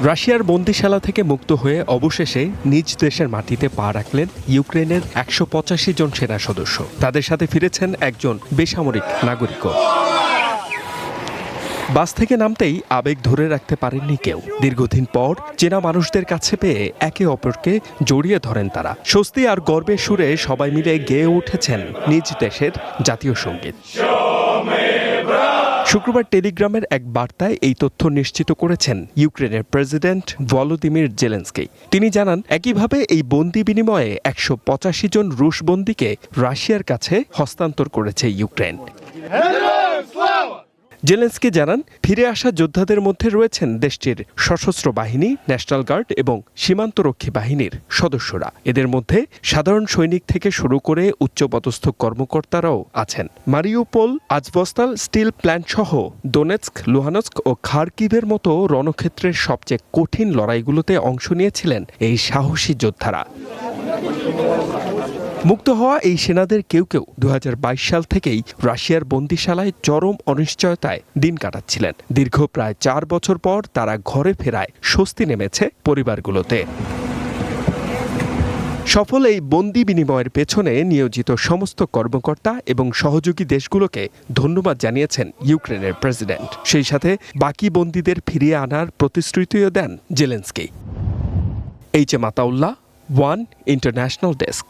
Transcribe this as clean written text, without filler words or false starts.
রাশিয়ার বন্দিশালা থেকে মুক্ত হয়ে অবশেষে নিজ দেশের মাটিতে পা রাখলেন ইউক্রেনের ১৮৫ জন সেনা সদস্য। তাদের সাথে ফিরেছেন একজন বেসামরিক নাগরিকও। বাস থেকে নামতেই আবেগ ধরে রাখতে পারেননি কেউ। দীর্ঘদিন পর চেনা মানুষদের কাছে পেয়ে একে অপরকে জড়িয়ে ধরেন তারা। স্বস্তি আর গর্বের সুরে সবাই মিলে গেয়ে উঠেছেন নিজ দেশের জাতীয় সঙ্গীত। শুক্রবার টেলিগ্রামের এক বার্তায় এই তথ্য নিশ্চিত করেছেন ইউক্রেনের প্রেসিডেন্ট ভলোদিমির জেলেনস্কি। তিনি জানান, একইভাবে এই বন্দি বিনিময়ে ১৮৫ জন রুশ বন্দীকে রাশিয়ার কাছে হস্তান্তর করেছে ইউক্রেন। জেলেনস্কি জানান, ফিরে আসা যোদ্ধাদের মধ্যে রয়েছেন দেশটির সশস্ত্র বাহিনী, ন্যাশনাল গার্ড এবং সীমান্তরক্ষী বাহিনীর সদস্যরা। এদের মধ্যে সাধারণ সৈনিক থেকে শুরু করে উচ্চপদস্থ কর্মকর্তারাও আছেন। মারিউপোল, আজভস্তাল স্টিল প্ল্যান্ট সহ দোনেৎস্ক, লুহানস্ক ও খার্কিভের মতো রণক্ষেত্রের সবচেয়ে কঠিন লড়াইগুলোতে অংশ নিয়েছিলেন এই সাহসী যোদ্ধারা। মুক্ত হওয়া এই সেনাদের কেউ কেউ ২০২২ সাল থেকেই রাশিয়ার বন্দিশালায় চরম অনিশ্চয়তায় দিন কাটাচ্ছিলেন। দীর্ঘ প্রায় ৪ বছর পর তারা ঘরে ফেরায় স্বস্তি নেমেছে পরিবারগুলোতে। সফল এই বন্দি বিনিময়ের পেছনে নিয়োজিত সমস্ত কর্মকর্তা এবং সহযোগী দেশগুলোকে ধন্যবাদ জানিয়েছেন ইউক্রেনের প্রেসিডেন্ট। সেই সাথে বাকি বন্দীদের ফিরিয়ে আনার প্রতিশ্রুতিও দেন Zelensky. H M Ataullah, one international desk.